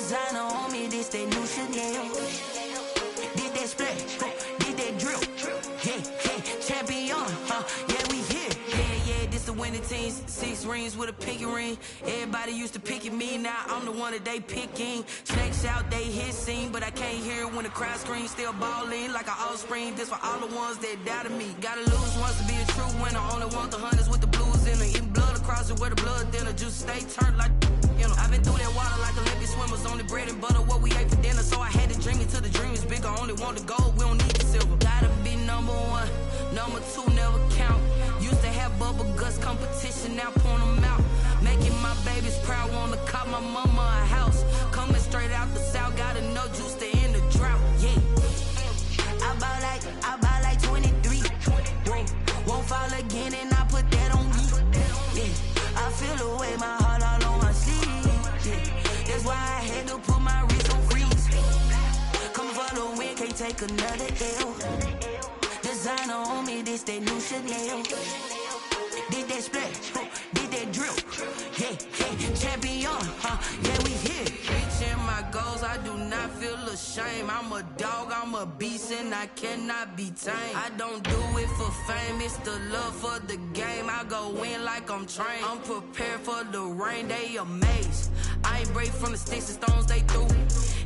Designer on me, this that new Chanel. Did that splash, did that drill. Yeah, champion, yeah, we here. Yeah, this the winning team. 6 rings with a pinky ring. Everybody used to pick at me, now I'm the one that they picking. Snakes out, they hit scene, but I can't hear it when the crowd screams. Still balling like an offspring. This for all the ones that doubted me. Gotta lose once to be a true winner. Only want the hunters with the blues in it. Eating blood across it where the blood dinner. Juice stay turned like, you know. I've been through that water like Olympic swimmers. Only bread and butter, what we ate for dinner. So I had to dream it till the dream is bigger. Only want the gold, we don't need the silver. Gotta be number 1, number 2 never count. Used to have bubble guts competition, now point them out. Making my babies proud, wanna cop my mama a house. Coming straight out the south, gotta know juice to end the drought. Yeah, I buy like 23. Won't fall again, and I put that on me. Yeah, I feel the way, my heart all on my sleeve. Yeah, that's why I had to put my wrist on freeze. Come for the win, can't take another L. Designer on me, this that new Chanel. Did that splash, did that drill. Yeah, champion, yeah, we here. Reaching my goals, I do not feel ashamed. I'm a dog, I'm a beast, and I cannot be tamed. I don't do it for fame, it's the love for the game. I go in like I'm trained. I'm prepared for the rain, they amazed. I ain't break from the sticks and stones they threw.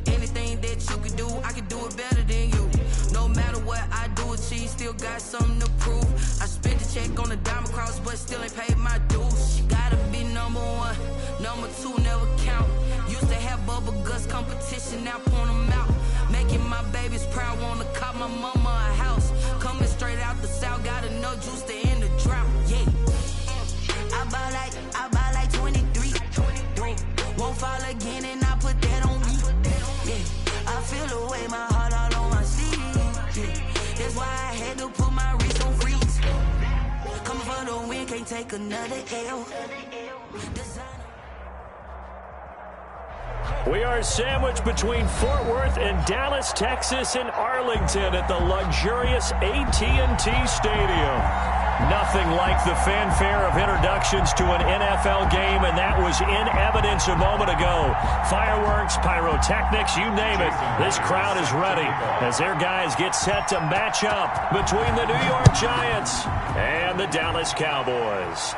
Anything that you can do, I can do it better than you. No matter what I do, achieve, still got something to prove. I spent the check on the diamond cross, but still ain't paid my dues. Gotta be number 1, number 2 never count. Used to have bubble guts competition, now point them out. Making my babies proud, wanna cop my mama a house. Coming straight out the south, gotta know juice to end the drought. Yeah, I buy like 23. Won't fall again, and I put that on me. Yeah, I feel the way, my heart all on my sleeve. Yeah, that's why I had to put my wrist on freeze. Coming for the win, can't take another L. We are sandwiched between Fort Worth and Dallas, Texas, and Arlington at the luxurious AT&T Stadium. Nothing like the fanfare of introductions to an NFL game, and that was in evidence a moment ago. Fireworks, pyrotechnics, you name it. This crowd is ready as their guys get set to match up between the New York Giants and the Dallas Cowboys.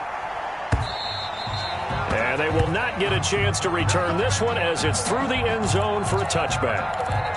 And they will not get a chance to return this one as it's through the end zone for a touchback.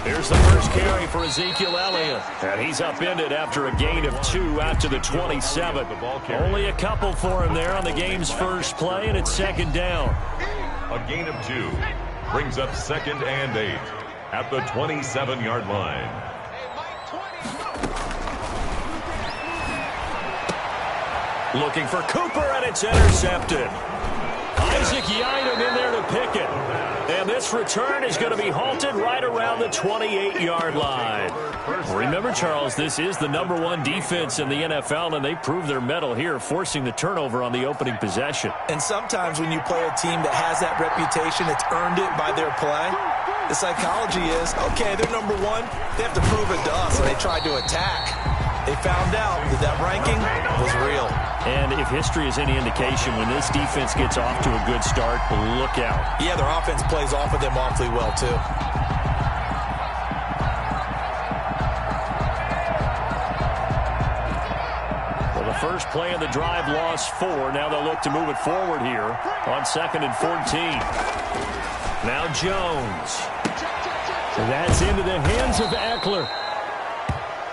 Here's the first carry for Ezekiel Elliott. And he's upended after a gain of 2 out to the 27. Only a couple for him there on the game's first play, and it's second down. A gain of 2 brings up 2nd and 8 at the 27-yard line. Looking for Cooper, and it's intercepted. Isaac Yiadom in there to pick it. And this return is going to be halted right around the 28-yard line. Remember, Charles, this is the #1 defense in the NFL, and they prove their mettle here, forcing the turnover on the opening possession. And sometimes when you play a team that has that reputation, it's earned it by their play. The psychology is, okay, they're #1. They have to prove it to us, and they tried to attack. They found out that that ranking was real. And if history is any indication, when this defense gets off to a good start, look out. Yeah, their offense plays off of them awfully well, too. Well, the first play of the drive lost 4. Now they'll look to move it forward here on 2nd and 14. Now Jones. That's into the hands of Eckler.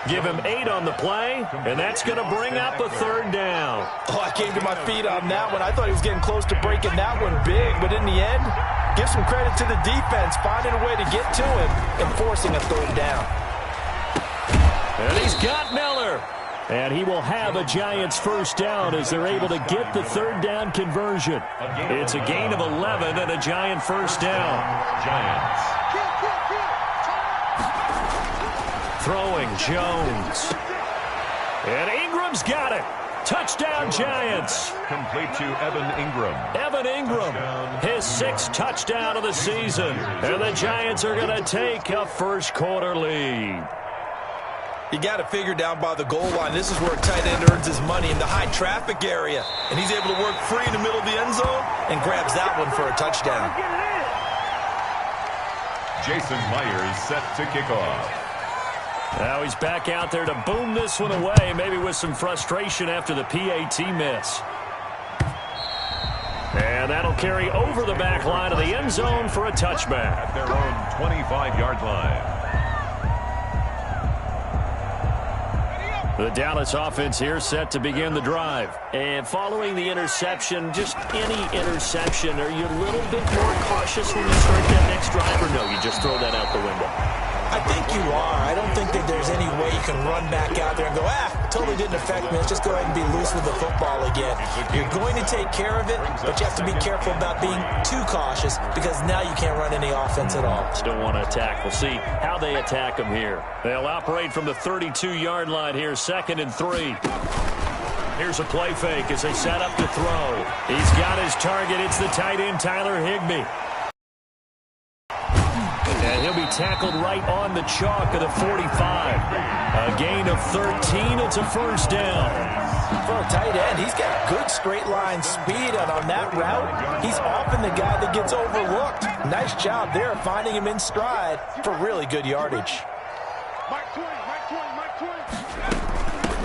Give him 8 on the play, and that's going to bring up a 3rd down. Oh, I came to my feet on that one. I thought he was getting close to breaking that one big, but in the end, give some credit to the defense, finding a way to get to him and forcing a 3rd down. And he's got Miller. And he will have a Giants first down as they're able to get the 3rd down conversion. It's a gain of 11 and a Giant first down. Giants. Throwing Jones. And Ingram's got it. Touchdown, Giants. Complete to Evan Ingram. Evan Ingram, his 6th touchdown of the season. And the Giants are going to take a first-quarter lead. You got to figure down by the goal line. This is where a tight end earns his money, in the high traffic area. And he's able to work free in the middle of the end zone and grabs that one for a touchdown. Jason Myers set to kick off. Now he's back out there to boom this one away, maybe with some frustration after the PAT miss. And that'll carry over the back line of the end zone for a touchback. At their own 25-yard line. The Dallas offense here set to begin the drive. And following the interception, just any interception, are you a little bit more cautious when you start that next drive, or no, you just throw that out the window? I think you are. I don't think that there's any way you can run back out there and go, totally didn't affect me. Let's just go ahead and be loose with the football again. You're going to take care of it, but you have to be careful about being too cautious because now you can't run any offense at all. Still want to attack. We'll see how they attack them here. They'll operate from the 32-yard line here, 2nd and 3. Here's a play fake as they set up to throw. He's got his target. It's the tight end, Tyler Higbee. And he'll be tackled right on the chalk of the 45. A gain of 13. It's a first down. For a tight end, he's got good straight line speed, and on that route, he's often the guy that gets overlooked. Nice job there finding him in stride for really good yardage.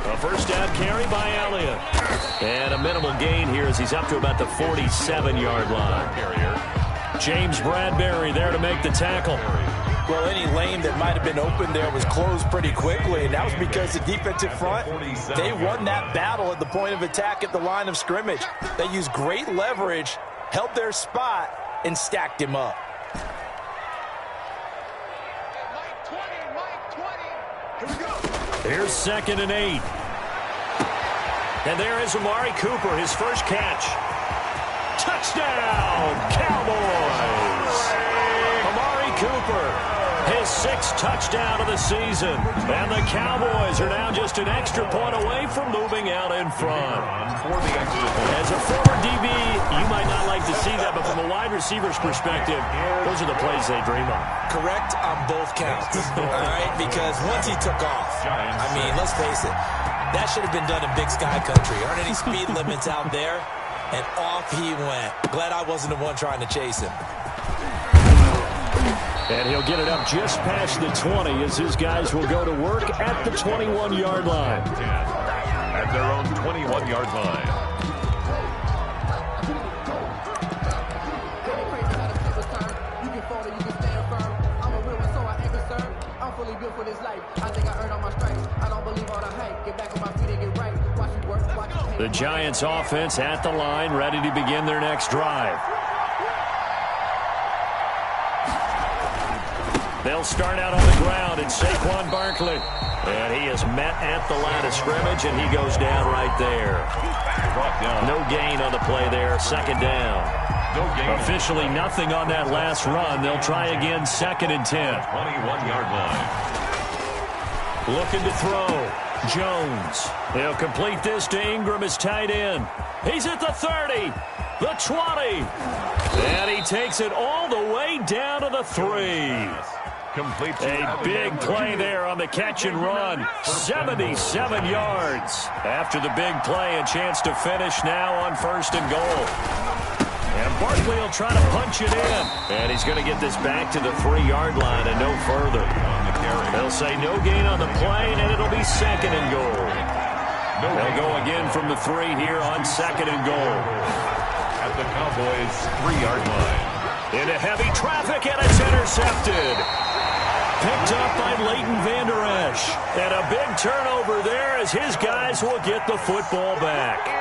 A first down carry by Elliott. And a minimal gain here as he's up to about the 47-yard line. James Bradbury there to make the tackle. Well, any lane that might have been open there was closed pretty quickly, and that was because the defensive front, they won that battle at the point of attack at the line of scrimmage. They used great leverage, held their spot, and stacked him up. Here's 2nd and 8. And there is Amari Cooper, his first catch. Touchdown, Cowboys! Amari Cooper, his 6th touchdown of the season. And the Cowboys are now just an extra point away from moving out in front. As a former DB, you might not like to see that, but from a wide receiver's perspective, those are the plays they dream of. Correct on both counts, all right? Because once he took off, I mean, let's face it, that should have been done in Big Sky Country. Aren't any speed limits out there? And off he went. Glad I wasn't the one trying to chase him. And he'll get it up just past the 20 as his guys will go to work at the 21-yard line. At their own 21-yard line. The Giants offense at the line, ready to begin their next drive. They'll start out on the ground. It's Saquon Barkley. And he is met at the line of scrimmage, and he goes down right there. No gain on the play there, 2nd down. Officially nothing on that last run. They'll try again, 2nd and 10. 21-yard line. Looking to throw. Jones. He'll complete this to Ingram as tight end. He's at the 30, the 20, and he takes it all the way down to the 3. A big play there on the catch and run. 77 yards. After the big play, a chance to finish now on 1st and goal. And Barkley will try to punch it in. And he's going to get this back to the 3-yard line and no further. They'll say no gain on the play, and it'll be 2nd and goal. They'll go again from the 3 here on 2nd and goal. At the Cowboys' 3-yard line. Into heavy traffic, and it's intercepted. Picked up by Leighton Vander Esch. And a big turnover there as his guys will get the football back.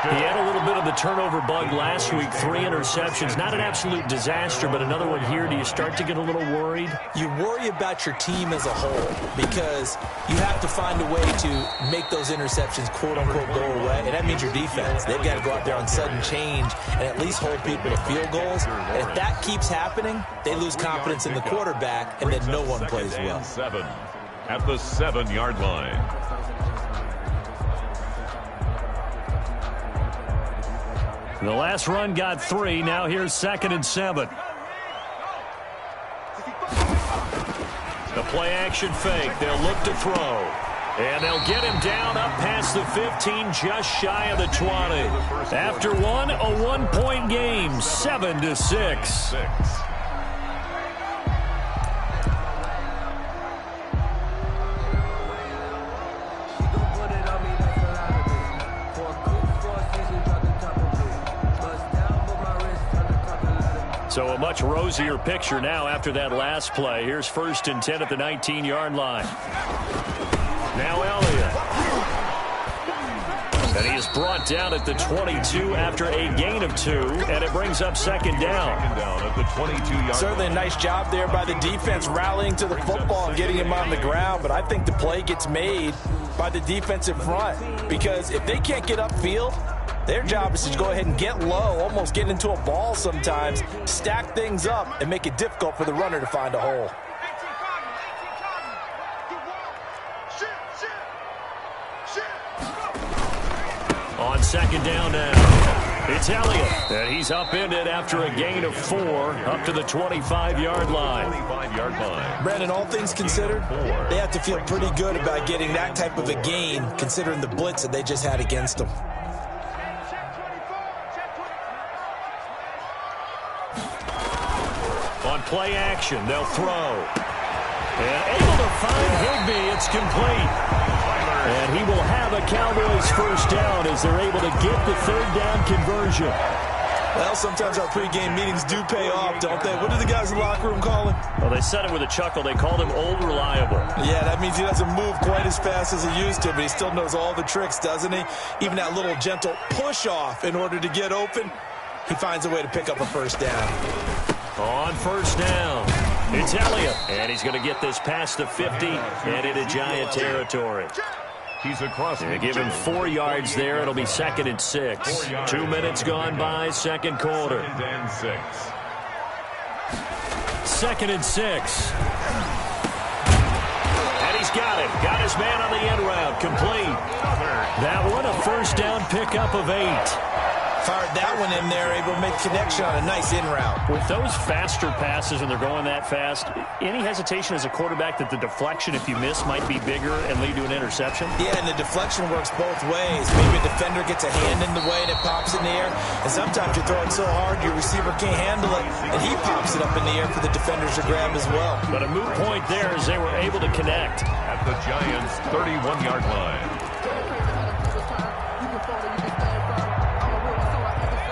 He had a little bit of the turnover bug last week, 3 interceptions. Not an absolute disaster, but another one here. Do you start to get a little worried? You worry about your team as a whole because you have to find a way to make those interceptions, quote-unquote, go away. And that means your defense. They've got to go out there on sudden change and at least hold people to field goals. And if that keeps happening, they lose confidence in the quarterback, and then no one plays well. 7 at the 7-yard line. The last run got 3. Now here's 2nd and 7. The play action fake. They'll look to throw. And they'll get him down up past the 15, just shy of the 20. After one, a 1-point game, 7-6. So a much rosier picture now after that last play. Here's 1st and 10 at the 19-yard line. Now Elliott. And he is brought down at the 22 after a gain of 2, and it brings up 2nd down. At the 22-yard. Certainly a nice job there by the defense rallying to the football and getting him on the ground, but I think the play gets made by the defensive front, because if they can't get upfield, their job is to go ahead and get low, almost get into a ball sometimes, stack things up, and make it difficult for the runner to find a hole. On 2nd down now, it's Elliott, and he's upended after a gain of 4 up to the 25-yard line. 25-yard line. Brandon, all things considered, they have to feel pretty good about getting that type of a gain, considering the blitz that they just had against them. On play action, they'll throw. And able to find Higbee. It's complete. And he will have a Cowboys 1st down as they're able to get the 3rd down conversion. Well, sometimes our pregame meetings do pay off, don't they? What do the guys in the locker room call him? Well, they said it with a chuckle. They called him Old Reliable. Yeah, that means he doesn't move quite as fast as he used to, but he still knows all the tricks, doesn't he? Even that little gentle push-off in order to get open, he finds a way to pick up a 1st down. On 1st down, it's Elliott, and he's going to get this past the 50 and into Giant territory. He's across. They give him 4 yards there. It'll be 2nd and 6. 2 minutes gone by, 2nd quarter. 2nd and 6. 2nd and 6. And he's got it. Got his man on the end route. Complete. That one, a 1st down pickup of 8. Fired that one in there, able to make connection on a nice in route. With those faster passes and they're going that fast, any hesitation as a quarterback that the deflection, if you miss, might be bigger and lead to an interception? Yeah, and the deflection works both ways. Maybe a defender gets a hand in the way and it pops in the air, and sometimes you're throwing so hard your receiver can't handle it, and he pops it up in the air for the defenders to grab as well. But a moot point there as they were able to connect. At the Giants' 31-yard line.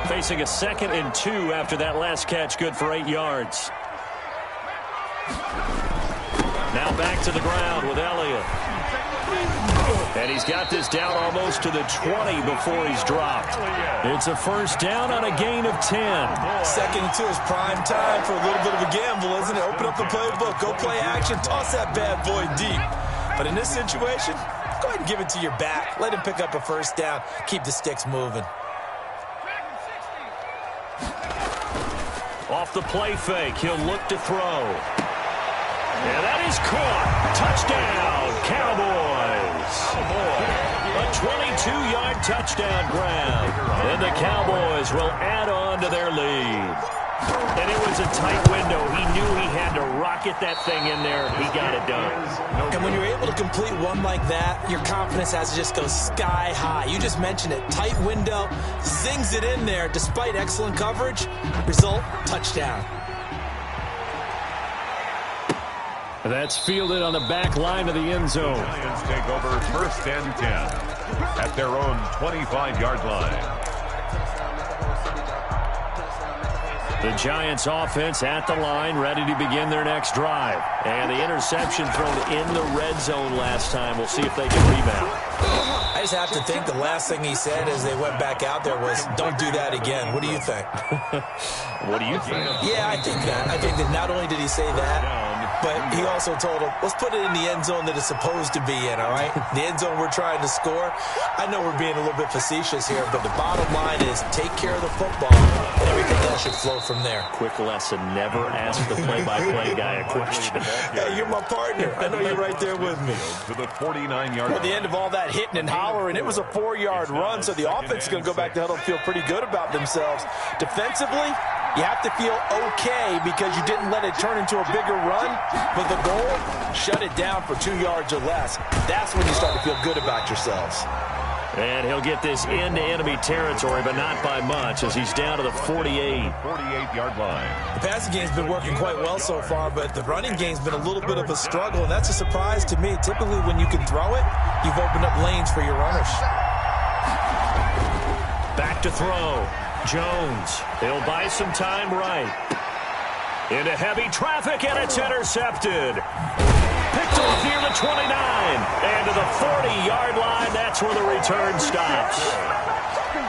Facing a 2nd and 2 after that last catch, good for 8 yards. Now back to the ground with Elliott. And he's got this down almost to the 20 before he's dropped. It's a 1st down on a gain of 10. 2nd and 2 is prime time for a little bit of a gamble, isn't it? Open up the playbook, go play action, toss that bad boy deep. But in this situation, go ahead and give it to your back. Let him pick up a 1st down, keep the sticks moving. Off the play fake, he'll look to throw. And that is caught. Touchdown, Cowboys. A 22-yard touchdown grab. And the Cowboys will add on to their lead. And it was a tight window. He knew he had to rocket that thing in there. He got it done. And when you're able to complete one like that, your confidence has to just go sky high. You just mentioned it. Tight window, zings it in there despite excellent coverage. Result, touchdown. That's fielded on the back line of the end zone. Giants take over 1st and 10 at their own 25-yard line. The Giants offense at the line, ready to begin their next drive. And the interception thrown in the red zone last time. We'll see if they can rebound. I just have to think the last thing he said as they went back out there was, don't do that again. What do you think? What do you think? Yeah, I think that. I think that not only did he say that, but he also told him, let's put it in the end zone that it's supposed to be in, all right? The end zone we're trying to score. I know we're being a little bit facetious here, but the bottom line is take care of the football, and everything else should flow from there. Quick lesson, never ask the play-by-play guy a question. Hey, you're my partner. I know you're right there with me. To the 49-yard At the end of all that hitting and hollering, it was a 4-yard run, so the offense is going to go back to huddle and feel pretty good about themselves. Defensively, you have to feel okay because you didn't let it turn into a bigger run, but the goal, shut it down for 2 yards or less. That's when you start to feel good about yourselves. And he'll get this into enemy territory, but not by much, as he's down to the 48-yard line. The passing game's been working quite well so far, but the running game's been a little bit of a struggle, and that's a surprise to me. Typically, when you can throw it, you've opened up lanes for your runners. Back to throw. Jones. He'll buy some time right. Into heavy traffic, and it's intercepted. Picked off near the 29. And to the 40-yard line, that's where the return stops.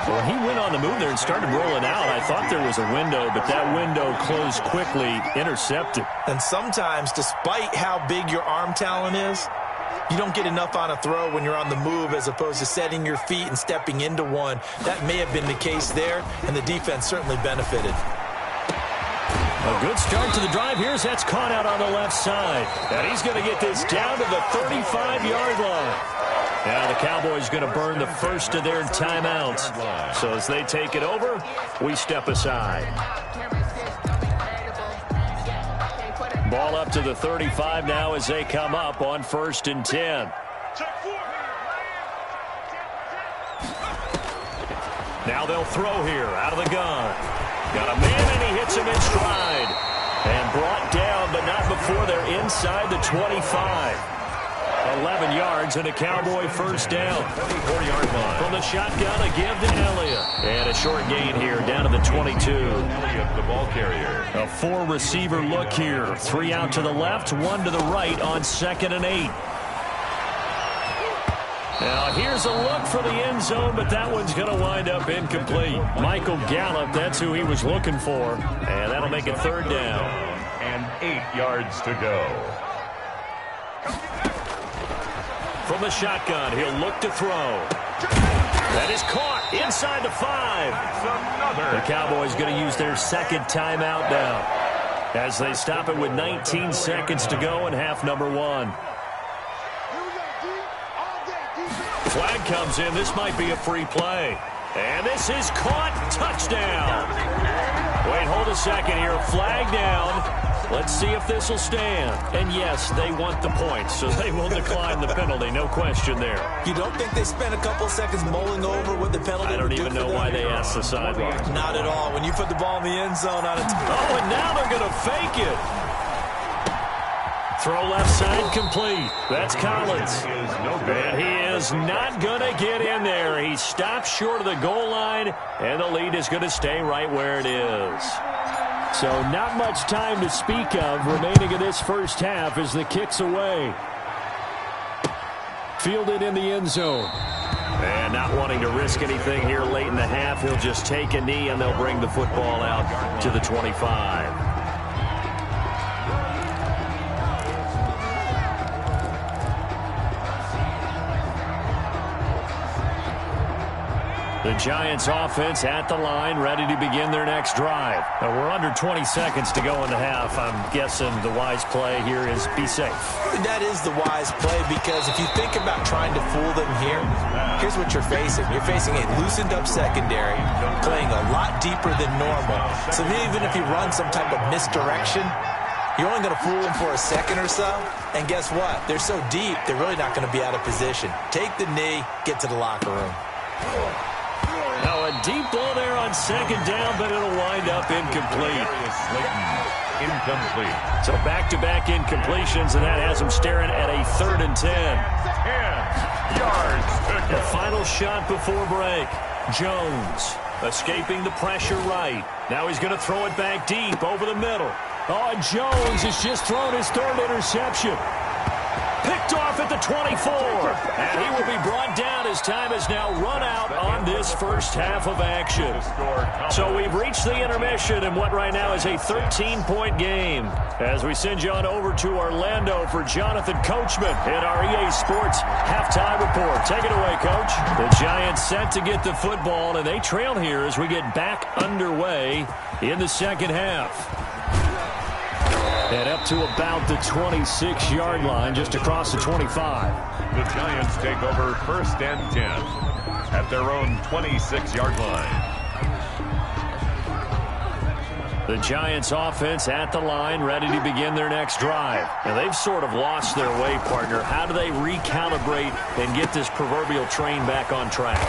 Well, he went on the move there and started rolling out. I thought there was a window, but that window closed quickly, intercepted. And sometimes, despite how big your arm talent is, you don't get enough on a throw when you're on the move as opposed to setting your feet and stepping into one. That may have been the case there, and the defense certainly benefited. A good start to the drive. Here's that's caught out on the left side. And he's going to get this down to the 35-yard line. Now the Cowboys going to burn the first of their timeouts. So as they take it over, we step aside. Ball up to the 35 now as they come up on 1st and 10. Now they'll throw here out of the gun. Got a man, and he hits him in stride. And brought down, but not before they're inside the 25. 11 yards and a Cowboy first down. 24-yard line. From the shotgun, a give to Elliott. And a short gain here down to the 22. Elliott, the ball carrier. A 4-receiver look here. 3 out to the left, 1 to the right on 2nd and 8. Now here's a look for the end zone, but that one's going to wind up incomplete. Michael Gallup, that's who he was looking for. And that'll make it 3rd down. And 8 yards to go. From the shotgun, he'll look to throw. That is caught inside the 5. The Cowboys going to use their 2nd timeout now as they stop it with 19 seconds to go in half number 1. Flag comes in. This might be a free play. And this is caught. Touchdown. Wait, hold a second here. Flag down. Let's see if this will stand. And yes, they want the points, so they will decline the penalty. No question there. You don't think they spent a couple seconds mulling over what the penalty I don't would do even know for them? why they asked the sideline. Not at all. When you put the ball in the end zone on a Oh, and now they're going to fake it. Throw left side complete. That's Collins. And he is not going to get in there. He stops short of the goal line, and the lead is going to stay right where it is. So not much time to speak of remaining in this first half as the kick's away. Fielded in the end zone. And not wanting to risk anything here late in the half, he'll just take a knee, and they'll bring the football out to the 25. The Giants offense at the line, ready to begin their next drive. Now we're under 20 seconds to go in the half. I'm guessing the wise play here is be safe. That is the wise play, because if you think about trying to fool them here, here's what you're facing. You're facing a loosened up secondary, playing a lot deeper than normal. So even if you run some type of misdirection, you're only going to fool them for a second or so. And guess what? They're so deep, they're really not going to be out of position. Take the knee, get to the locker room. Now a deep ball there on 2nd down, but it'll wind up incomplete. Incomplete. So back-to-back incompletions, and that has them staring at a 3rd and 10. 10 yards to go. The final shot before break. Jones escaping the pressure right. Now he's going to throw it back deep over the middle. Oh, and Jones has just thrown his 3rd interception. Picked off at the 24. And he will be brought down as time has now run out on this first half of action. So we've reached the intermission in what right now is a 13-point game. As we send you on over to Orlando for Jonathan Coachman in our EA Sports halftime report. Take it away, Coach. The Giants set to get the football, and they trail here as we get back underway in the second half. And up to about the 26-yard line, just across the 25. The Giants take over 1st and 10 at their own 26-yard line. The Giants offense at the line, ready to begin their next drive. And they've sort of lost their way, partner. How do they recalibrate and get this proverbial train back on track?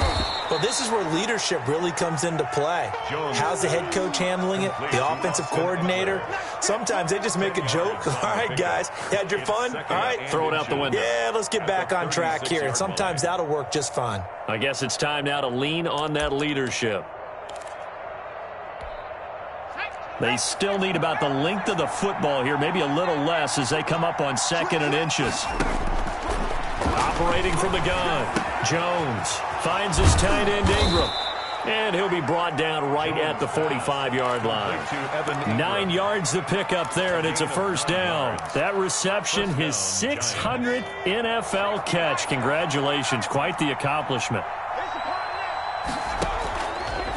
Well, this is where leadership really comes into play. How's the head coach handling it? The offensive coordinator? Sometimes they just make a joke. All right, guys, had your fun? All right. Throw it out the window. Yeah, let's get back on track here. And sometimes that'll work just fine. I guess it's time now to lean on that leadership. They still need about the length of the football here, maybe a little less as they come up on 2nd and inches. Operating from the gun, Jones finds his tight end Ingram. And he'll be brought down right at the 45-yard line. 9 yards to pick up there, and it's a first down. That reception, his 600th NFL catch. Congratulations, quite the accomplishment.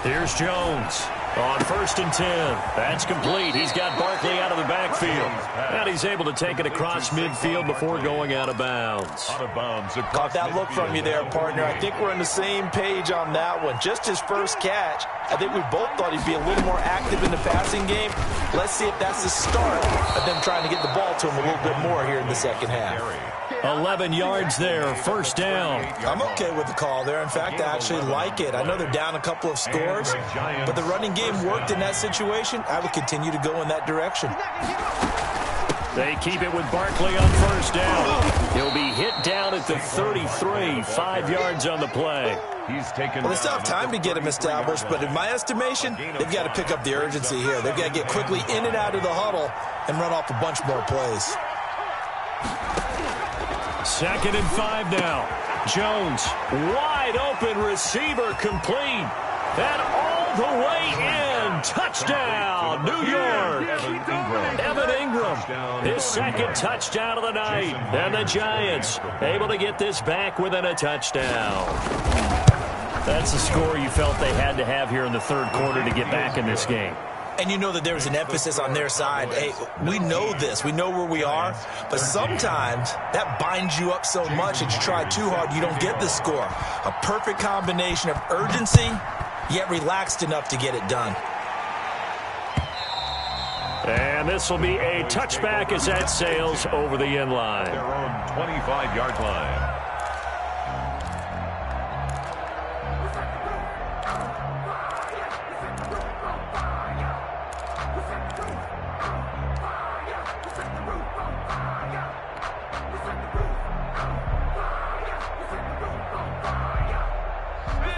Here's Jones. On 1st and 10. That's complete. He's got Barkley out of the backfield. And he's able to take it across midfield before going out of bounds. Caught that look from you there, partner. I think we're on the same page on that one. Just his first catch. I think we both thought he'd be a little more active in the passing game. Let's see if that's the start of them trying to get the ball to him a little bit more here in the second half. 11 yards there, first down. I'm okay with the call there. In fact, I actually like it. I know they're down a couple of scores, but the running game worked in that situation. I would continue to go in that direction. They keep it with Barkley on first down. He'll be hit down at the 33, 5 yards on the play. Well, they still have time to get him established, but in my estimation, they've got to pick up the urgency here. They've got to get quickly in and out of the huddle and run off a bunch more plays. 2nd and 5 now. Jones, wide open receiver complete. And all the way in. Touchdown, New York. Evan Ingram, his 2nd touchdown of the night. And the Giants able to get this back within a touchdown. That's the score you felt they had to have here in the 3rd quarter to get back in this game. And you know that there's an emphasis on their side. Hey, we know this. We know where we are. But sometimes that binds you up so much that you try too hard, you don't get the score. A perfect combination of urgency, yet relaxed enough to get it done. And this will be a touchback as that sails over the end line. Their own 25-yard line.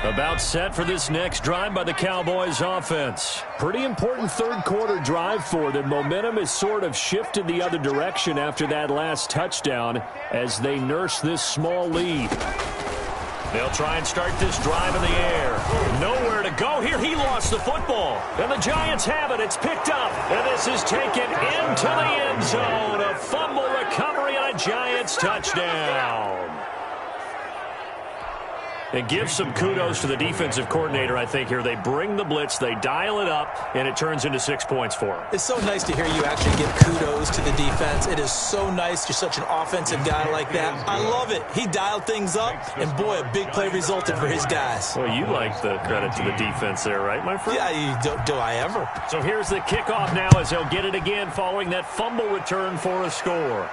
About set for this next drive by the Cowboys offense. Pretty important 3rd quarter drive for them. Momentum has sort of shifted the other direction after that last touchdown as they nurse this small lead. They'll try and start this drive in the air. Nowhere to go here. He lost the football. And the Giants have it. It's picked up. And this is taken into the end zone. A fumble recovery and a Giants touchdown. And give some kudos to the defensive coordinator, I think, here. They bring the blitz, they dial it up, and it turns into 6 points for them. It's so nice to hear you actually give kudos to the defense. It is so nice. You're such an offensive guy like that. I love it. He dialed things up, and boy, a big play resulted for his guys. Well, you like the credit to the defense there, right, my friend? Yeah, do I ever? So here's the kickoff now as they'll get it again following that fumble return for a score.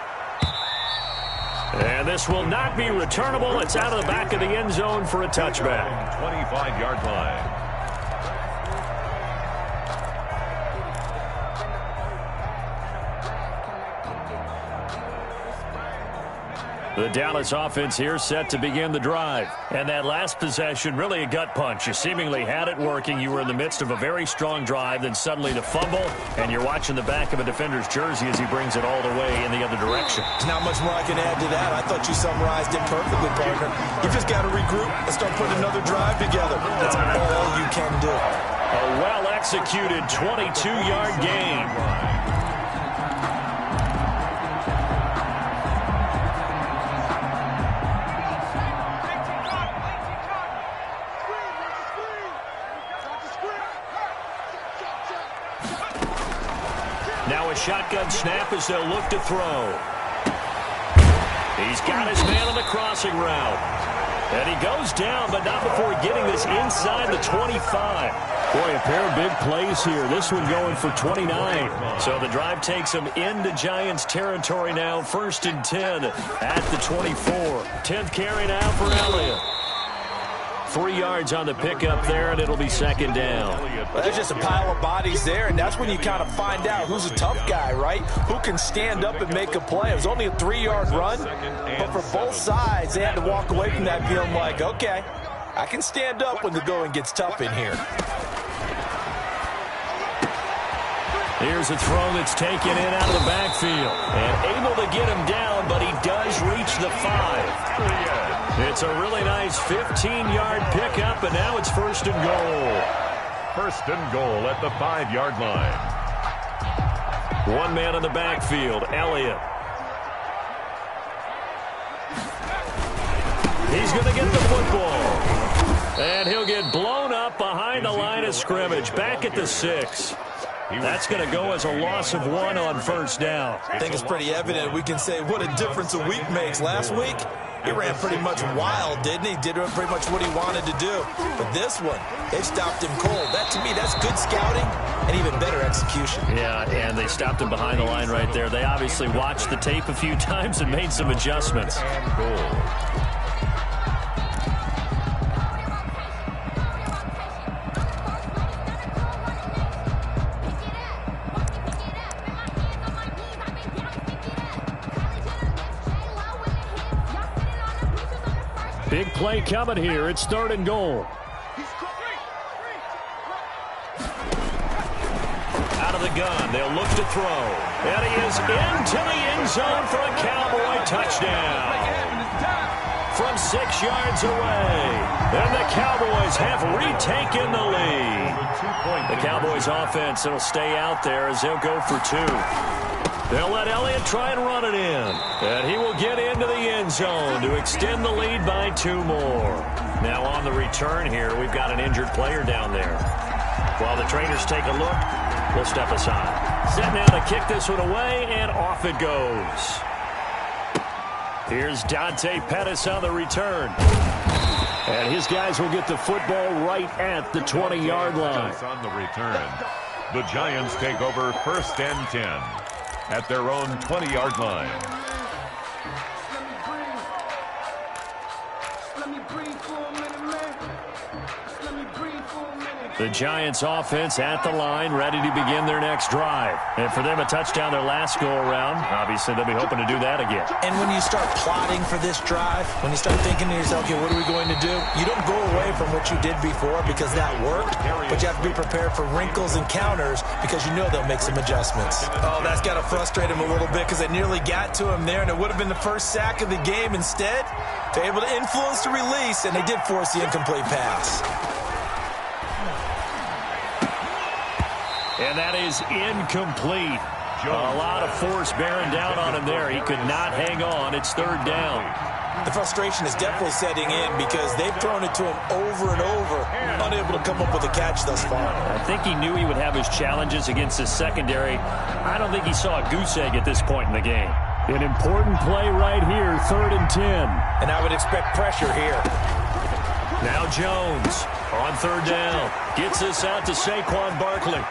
And this will not be returnable. It's out of the back of the end zone for a touchback. 25-yard line. The Dallas offense here set to begin the drive. And that last possession, really a gut punch. You seemingly had it working. You were in the midst of a very strong drive, then suddenly the fumble, and you're watching the back of a defender's jersey as he brings it all the way in the other direction. There's not much more I can add to that. I thought you summarized it perfectly, partner. You just got to regroup and start putting another drive together. That's all you can do. A well-executed 22-yard gain. Now a shotgun snap as they'll look to throw. He's got his man on the crossing route. And he goes down, but not before getting this inside the 25. Boy, a pair of big plays here. This one going for 29. So the drive takes him into Giants territory now. 1st and 10 at the 24. 10th carry now for Elliott. 3 yards on the pickup there, and it'll be 2nd down. Well, there's just a pile of bodies there, and that's when you kind of find out who's a tough guy, right? Who can stand up and make a play. It was only a 3-yard run, but for both sides, they had to walk away from that feeling like, okay, I can stand up when the going gets tough in here. Here's a throw that's taken in out of the backfield. And able to get him down, but he does reach the 5. It's a really nice 15-yard pickup, and now it's 1st and goal. 1st and goal at the 5-yard line. One man in the backfield, Elliott. He's going to get the football. And he'll get blown up behind the line of scrimmage, back at the 6. That's going to go as a loss of 1 on 1st down. I think it's pretty evident. We can say what a difference a week makes. Last week, he ran pretty much wild, didn't he? Did pretty much what he wanted to do. But this one, it stopped him cold. That, to me, that's good scouting and even better execution. Yeah, and they stopped him behind the line right there. They obviously watched the tape a few times and made some adjustments. And goal. Big play coming here. It's 3rd and goal. Out of the gun. They'll look to throw. And he is into the end zone for a Cowboy touchdown. From 6 yards away. And the Cowboys have retaken the lead. The Cowboys offense will stay out there as they'll go for 2. They'll let Elliott try and run it in. And he will get into the end zone to extend the lead by 2 more. Now on the return here, we've got an injured player down there. While the trainers take a look, we'll step aside. Set now to kick this one away, and off it goes. Here's Dante Pettis on the return. And his guys will get the football right at the 20-yard line. On the return, the Giants take over 1st and 10. At their own 20-yard line. The Giants offense at the line, ready to begin their next drive. And for them, a touchdown their last go-around. Obviously, they'll be hoping to do that again. And when you start plotting for this drive, when you start thinking to yourself, okay, what are we going to do? You don't go away from what you did before because that worked, but you have to be prepared for wrinkles and counters because you know they'll make some adjustments. Oh, that's got to frustrate him a little bit because it nearly got to him there, and it would have been the first sack of the game. Instead, they're able to influence the release, and they did force the incomplete pass. And that is incomplete. A lot of force bearing down on him there. He could not hang on. It's 3rd down. The frustration is definitely setting in because they've thrown it to him over and over, unable to come up with a catch thus far. I think he knew he would have his challenges against his secondary. I don't think he saw a goose egg at this point in the game. An important play right here, 3rd and 10. And I would expect pressure here. Now Jones on 3rd down. Gets this out to Saquon Barkley.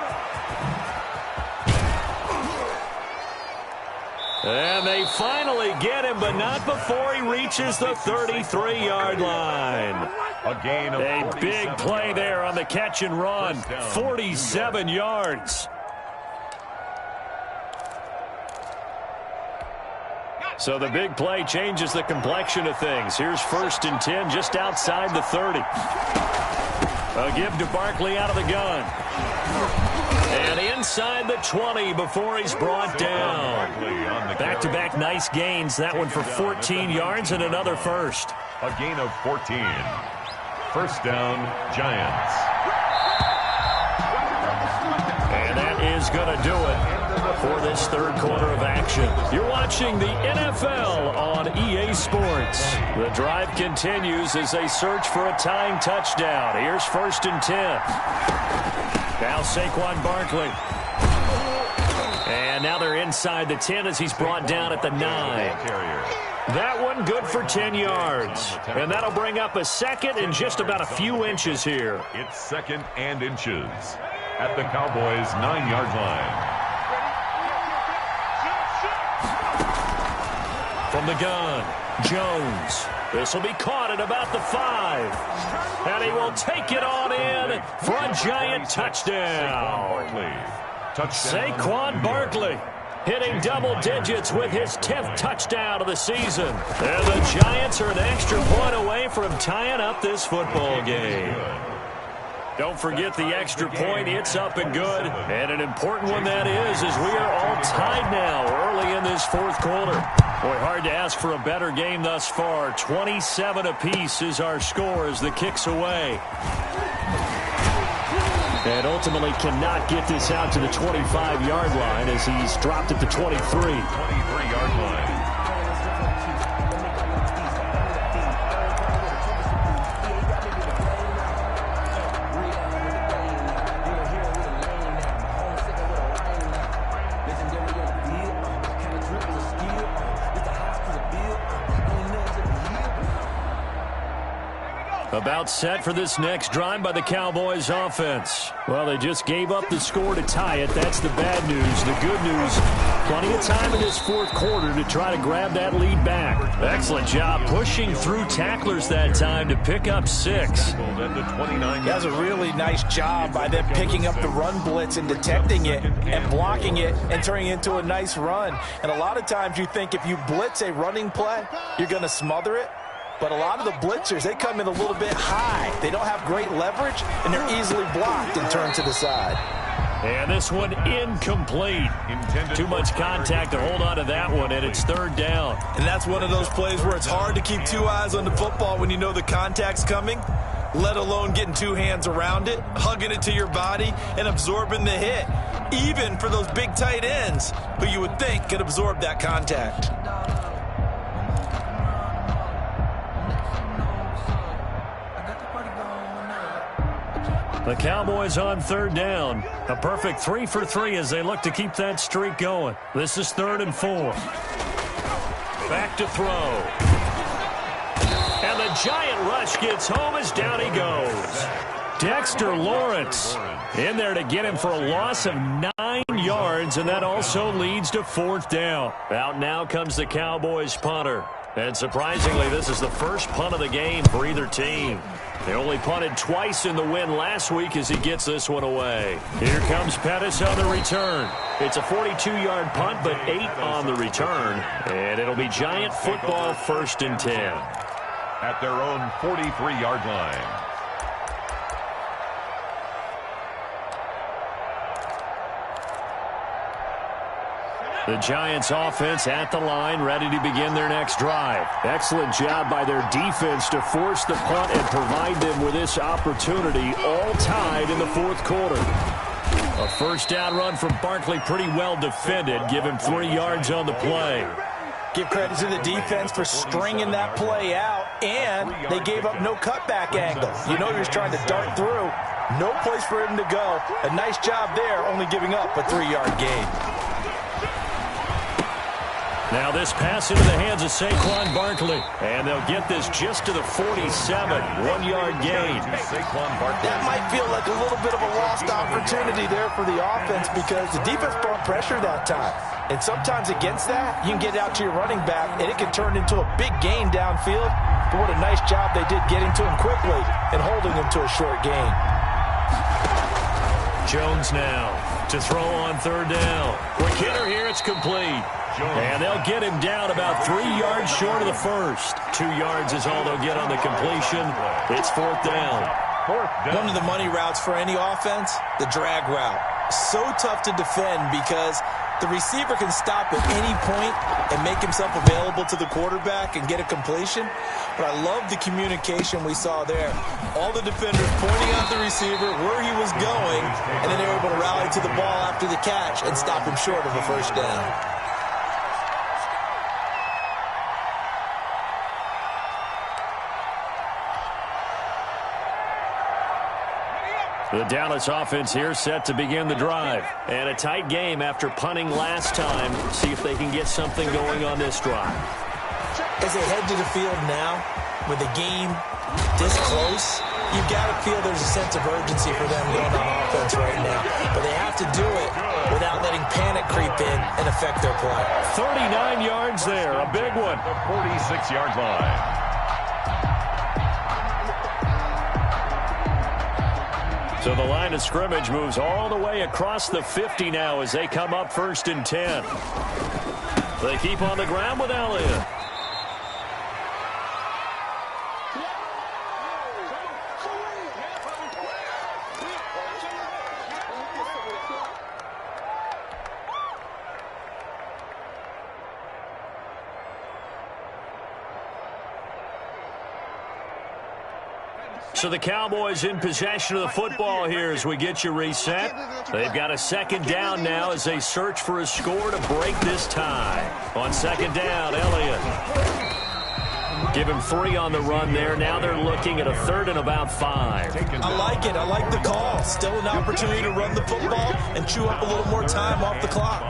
And they finally get him, but not before he reaches the 33-yard line. A gain of a big play there on the catch and run. 47 yards. So the big play changes the complexion of things. Here's 1st and 10 just outside the 30. A give to Barkley out of the gun. And inside the 20 before he's brought down. Back-to-back nice gains. That one for 14 yards and another first. A gain of 14. First down, Giants. And that is going to do it for this third quarter of action. You're watching the NFL on EA Sports. The drive continues as they search for a tying touchdown. Here's 1st and 10. Now Saquon Barkley. And now they're inside the 10 as he's brought down at the 9. That one good for 10 yards. And that'll bring up a second and just about a few inches here. It's 2nd and inches at the Cowboys' 9-yard line. From the gun, Jones. This will be caught at about the 5. And he will take it on in for a Giant touchdown. Saquon Barkley hitting double digits with his 10th touchdown of the season. And the Giants are an extra point away from tying up this football game. Don't forget the extra point. It's up and good. And an important one that is, as we are all tied now early in this fourth quarter. Boy, hard to ask for a better game thus far. 27 apiece is our score as the kick's away. And ultimately cannot get this out to the 25-yard line as he's dropped at the 23. 23-yard line. About set for this next drive by the Cowboys offense. Well, they just gave up the score to tie it. That's the bad news. The good news, plenty of time in this fourth quarter to try to grab that lead back. Excellent job pushing through tacklers that time to pick up 6. That's a really nice job by them picking up the run blitz and detecting it and blocking it and turning it into a nice run. And a lot of times you think if you blitz a running play, you're going to smother it. But a lot of the blitzers, they come in a little bit high. They don't have great leverage, and they're easily blocked and turned to the side. And this one incomplete. Too much contact to hold on to that one, and it's 3rd down. And that's one of those plays where it's hard to keep 2 eyes on the football when you know the contact's coming, let alone getting 2 hands around it, hugging it to your body, and absorbing the hit, even for those big tight ends who you would think could absorb that contact. The Cowboys on 3rd down. A perfect 3 for 3 as they look to keep that streak going. This is 3rd and 4. Back to throw. And the giant rush gets home as down he goes. Dexter Lawrence in there to get him for a loss of 9 yards, and that also leads to 4th down. Out now comes the Cowboys punter. And surprisingly, this is the first punt of the game for either team. They only punted twice in the win last week as he gets this one away. Here comes Pettis on the return. It's a 42-yard punt, but 8 on the return. And it'll be Giant football 1st and 10. At their own 43-yard line. The Giants offense at the line, ready to begin their next drive. Excellent job by their defense to force the punt and provide them with this opportunity, all tied in the fourth quarter. A first down run from Barkley, pretty well defended. Give him 3 yards on the play. Give credit to the defense for stringing that play out, and they gave up no cutback angle. You know he was trying to dart through. No place for him to go. A nice job there, only giving up a 3-yard gain. Now this pass into the hands of Saquon Barkley. And they'll get this just to the 47. 1-yard gain. That might feel like a little bit of a lost opportunity there for the offense because the defense brought pressure that time. And sometimes against that, you can get out to your running back, and it can turn into a big gain downfield. But what a nice job they did getting to him quickly and holding him to a short gain. Jones now to throw on 3rd down. Quick hitter here, it's complete. And they'll get him down about 3 yards short of the first. 2 yards is all they'll get on the completion. It's fourth down. One of the money routes for any offense, the drag route. So tough to defend because the receiver can stop at any point and make himself available to the quarterback and get a completion. But I love the communication we saw there. All the defenders pointing out the receiver, where he was going, and then they were able to rally to the ball after the catch and stop him short of a first down. The Dallas offense here set to begin the drive. And a tight game after punting last time. See if they can get something going on this drive. As they head to the field now, with the game this close, you've got to feel there's a sense of urgency for them going on offense right now. But they have to do it without letting panic creep in and affect their play. 39 yards there, a big one. The 46-yard line. So the line of scrimmage moves all the way across the 50 now as they come up 1st and 10. They keep on the ground with Elliott. So the Cowboys in possession of the football here as we get you reset. They've got a second down now as they search for a score to break this tie. On second down, Elliott. Give him 3 on the run there. Now they're looking at a 3rd and about 5. I like it. I like the call. Still an opportunity to run the football and chew up a little more time off the clock.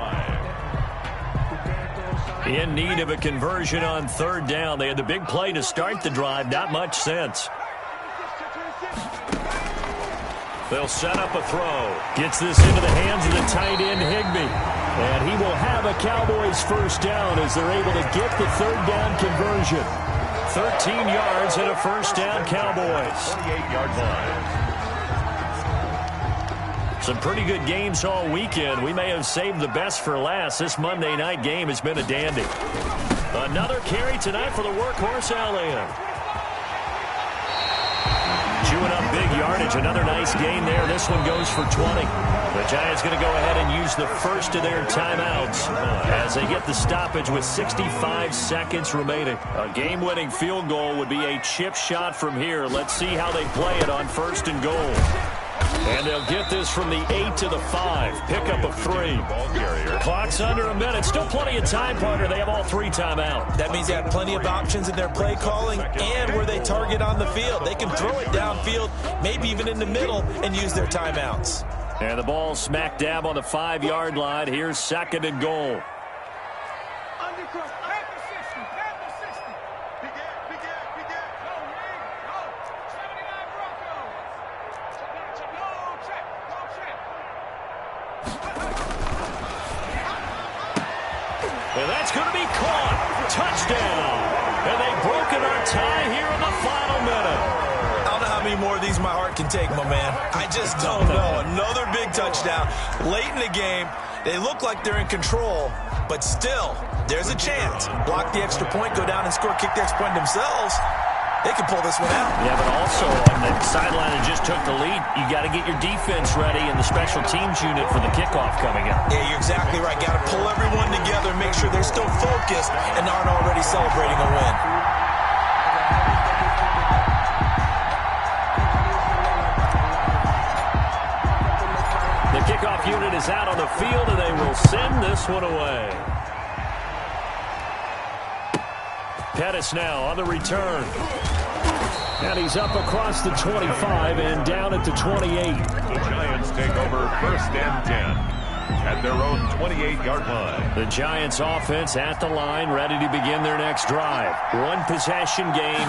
In need of a conversion on 3rd down. They had the big play to start the drive. Not much sense. They'll set up a throw. Gets this into the hands of the tight end, Higbee. And he will have a Cowboys first down as they're able to get the 3rd down conversion. 13 yards and a first down, Cowboys. 28-yard line. Some pretty good games all weekend. We may have saved the best for last. This Monday night game has been a dandy. Another carry tonight for the workhorse, Elliott. Chewing up big yardage. Another nice gain there. This one goes for 20. The Giants going to go ahead and use the first of their timeouts as they get the stoppage with 65 seconds remaining. A game-winning field goal would be a chip shot from here. Let's see how they play it on 1st and goal. And they'll get this from the 8 to the 5. Pick up of 3. Clock's under a minute. Still plenty of time, partner. They have all 3 timeouts. That means they have plenty of options in their play calling and where they target on the field. They can throw it downfield, maybe even in the middle, and use their timeouts. And the ball smack dab on the 5-yard line. Here's 2nd and goal. And that's going to be caught. Touchdown. And they've broken our tie here in the final minute. I don't know how many more of these my heart can take, my man. I just don't know. Another big touchdown. Late in the game, they look like they're in control, but still, there's a chance. Block the extra point, go down and score, kick the extra point themselves. They can pull this one out. Yeah, but also on the sideline that just took the lead, you got to get your defense ready and the special teams unit for the kickoff coming up. Yeah, you're exactly right. Got to pull everyone together, make sure they're still focused and aren't already celebrating a win. The kickoff unit is out on the field, and they will send this one away. Pettis now on the return. And he's up across the 25 and down at the 28. The Giants take over 1st and 10 at their own 28-yard line. The Giants offense at the line, ready to begin their next drive. One possession game.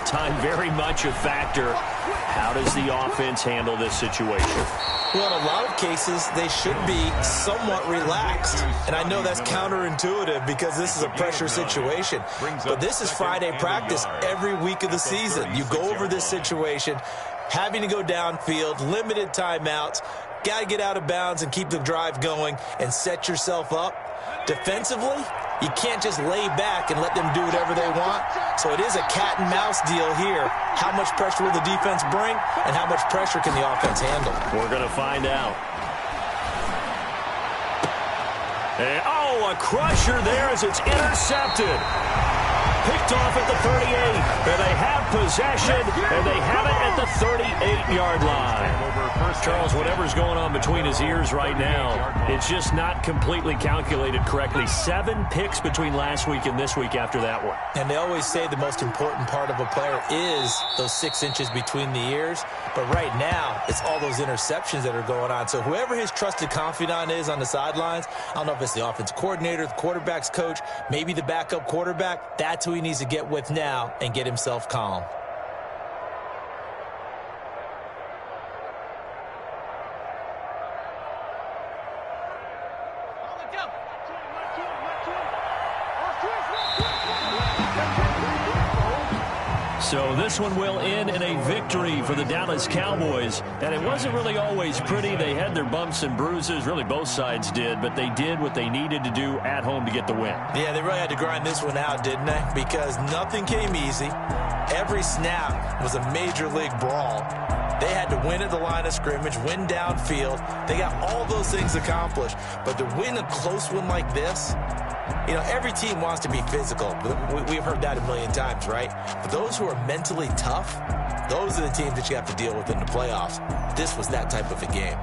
Time very much a factor. How does the offense handle this situation? Well, in a lot of cases, they should be somewhat relaxed. And I know that's counterintuitive because this is a pressure situation. But this is Friday practice every week of the season. You go over this situation, having to go downfield, limited timeouts, got to get out of bounds and keep the drive going and set yourself up Defensively, you can't just lay back and let them do whatever they want. So it is a cat and mouse deal here. How much pressure will the defense bring, and how much pressure can the offense handle? We're going to find out. And, a crusher there as it's intercepted. Picked off at the 38. And they have possession, and they have it at the 38-yard line. Charles, whatever's going on between his ears right now, it's just not completely calculated correctly. 7 picks between last week and this week after that one. And they always say the most important part of a player is those 6 inches between the ears. But right now, it's all those interceptions that are going on. So whoever his trusted confidant is on the sidelines, I don't know if it's the offensive coordinator, the quarterback's coach, maybe the backup quarterback, that's who he needs to get with now and get himself calm. So this one will end in a victory for the Dallas Cowboys. And it wasn't really always pretty. They had their bumps and bruises. Really, both sides did. But they did what they needed to do at home to get the win. Yeah, they really had to grind this one out, didn't they? Because nothing came easy. Every snap was a major league brawl. They had to win at the line of scrimmage, win downfield. They got all those things accomplished. But to win a close one like this, you know, every team wants to be physical. We've heard that a million times, right? But those who are mentally tough, those are the teams that you have to deal with in the playoffs. This was that type of a game.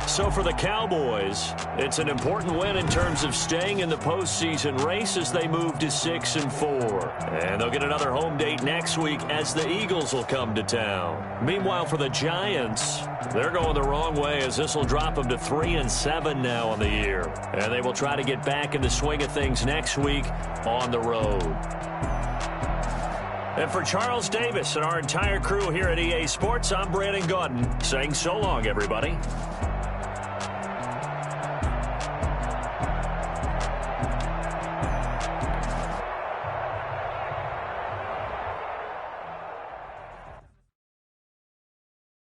So for the Cowboys, it's an important win in terms of staying in the postseason race as they move to 6-4. And they'll get another home date next week as the Eagles will come to town. Meanwhile, for the Giants, they're going the wrong way as this will drop them to 3-7 now on the year. And they will try to get back in the swing of things next week on the road. And for Charles Davis and our entire crew here at EA Sports, I'm Brandon Gaudin saying so long, everybody.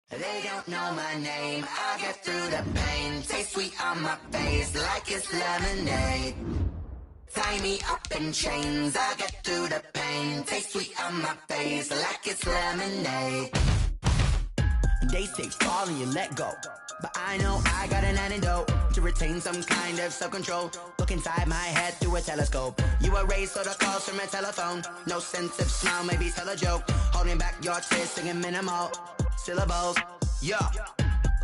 They don't know my name, I get through the pain. Taste sweet on my face like it's lemonade. Tie me up in chains, I get through the pain. Taste sweet on my face like it's lemonade. They say fall and you let go, but I know I got an antidote to retain some kind of self-control. Look inside my head through a telescope. You erase all the calls from a telephone. No sense of smile, maybe tell a joke. Holding back your tears, singing minimal syllables. Yeah,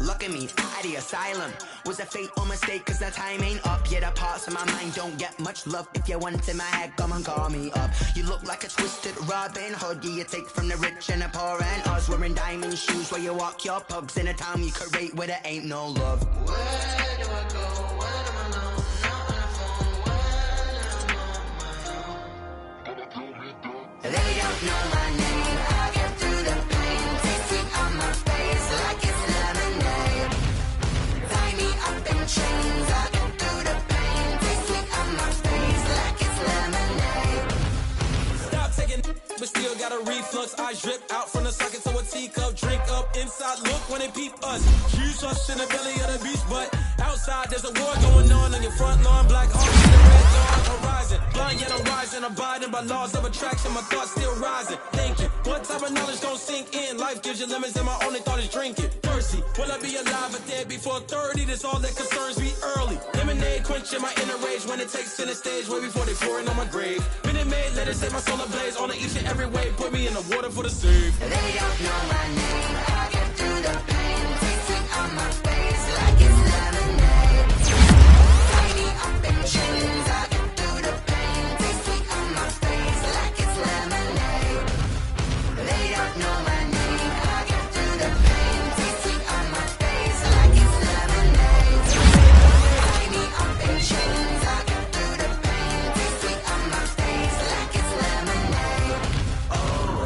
look at me, out the asylum. Was a fate or mistake, cause the time ain't up. Yet the parts of my mind don't get much love. If you want in my head, come and call me up. You look like a twisted Robin Hood. Yeah, you take from the rich and the poor and us. Wearing diamond shoes where you walk your pugs in a town you could rate where there ain't no love. Where do I go? Where do I know? Not on the phone, when I'm on my own. They don't know my name, I get through the pain. Taste sweet on my face like it's lemonade. Tie me up in chains, I get through the pain. Taste sweet on my face like it's lemonade. Stop taking, but still got a reflux. I drip out from the socket to a teacup. Drink up inside, look when they peep us. Huge us in the belly of the beach, but outside there's a war going on your front lawn. Black heart in the red dawn horizon. Blind yet I'm rising, abiding by laws of attraction. My thoughts still rising. Thinking, what type of knowledge don't sink in? Life gives you limits and my only thought is drinking. Thirsty, will I be alive or dead before 30? That's all that concerns me early. Lemonade quenching my inner rage when it takes center stage. Way before they pouring on my grave. Minute Maid, let it set my soul ablaze. On each and every way, put me in the water for the save. They don't know my name, I get through the pain. Taste sweet on my face like it's lemonade. Tie me up in chains, I get through the pain. Taste sweet on my face like it's lemonade. They don't know my name, I get through the pain. Taste sweet on my face like it's lemonade. Tie me up in chains, I get through the pain. Taste sweet on my face like it's lemonade. Oh.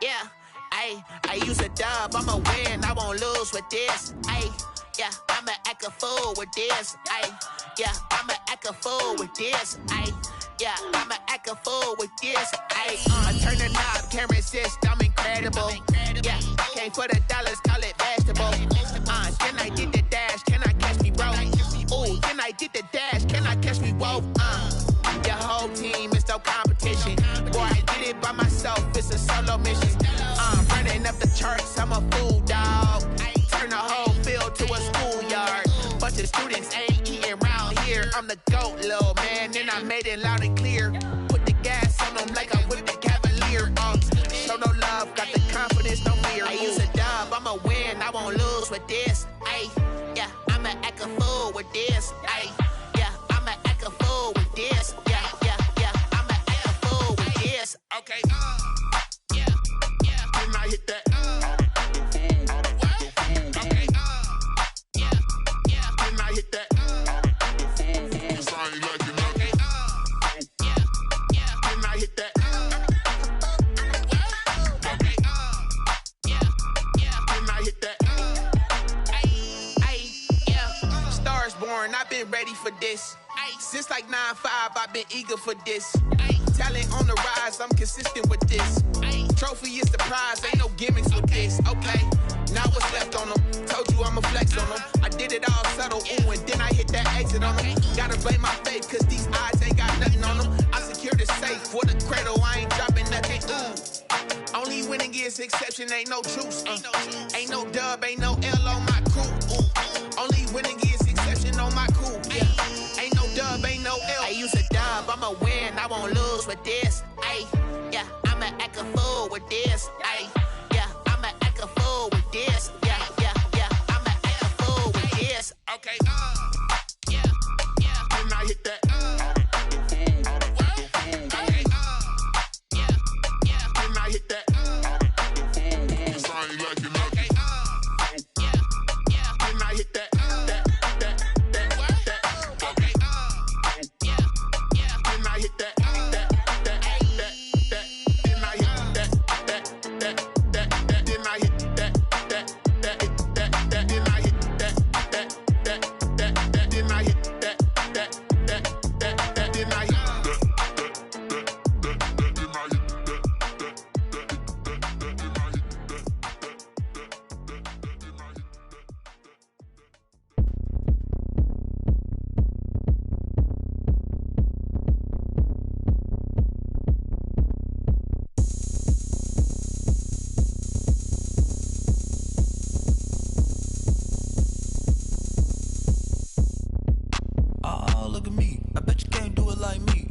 yeah. I use a dub, I'ma win, I won't lose with this. Yeah, I'ma act a fool with this. Yeah, I'ma act a fool with this. Yeah, I'ma act a fool with this. I turn the knob, can't resist, I'm incredible. Yeah, came for the dollars, call it vegetable. Can I get the dash? Can I catch me, bro? Ooh, can I get the dash? Can I catch me, whoa? Your whole team is no competition. Boy, I did it by myself, it's a solo mission. Running up the charts, I'm a fool, dog. Turn the whole field to a schoolyard. Bunch of students ain't eating round here. I'm the GOAT, little man, and I made it loud and clear. Put the gas on them like I'm with the Cavalier. Show no love, got the confidence, no fear. I use a dub, I'ma win, I won't lose with this. Yeah, I'ma act a fool with this. Yeah, I'ma act a fool with this. Yeah, I'ma act a fool with this. Okay, yeah, can I hit that? Okay, yeah, can I hit that? Cause I ain't like it, okay, yeah, can I hit that? Okay, yeah, can I hit that? Yeah, Stars born, I've been ready for this. Since like 9-5, I've been eager for this. Talent on the rise, I'm consistent with this. Trophy is the prize, ain't no gimmicks with this. Okay, now what's left on them? Told you I'ma flex on them. I did it all subtle, ooh, and then I hit that exit on them. Gotta blame my faith, cause these eyes ain't got nothing on them. I secured the safe for the cradle, I ain't dropping nothing, ooh. Only winning is exception, ain't no truce. Ain't no dub, ain't no L on my crew. Ooh. Only winning is exception on my crew. Yeah. Ain't no dub, ain't no L. I use a dub, I'ma win, I won't lose with this. Yeah, I'ma act a fool with this. Yeah, I'ma act a fool with this. Yeah, I'ma act a fool with this. Okay, yeah, can I hit that? Okay, yeah, can I hit that? Cause I ain't like it, okay, yeah, can I hit that? Okay, yeah, can I hit that? Look at me, I bet you can't do it like me.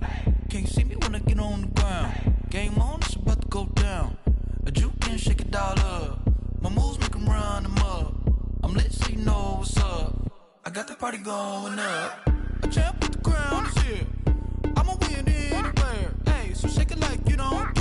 Can't see me when I get on the ground. Game on, it's about to go down. A juke and shake it all up. My moves make them run them up. I'm lit so you know what's up. I got the party going up. A champ with the crown is here. I'ma win anywhere. Hey, so shake it like you don't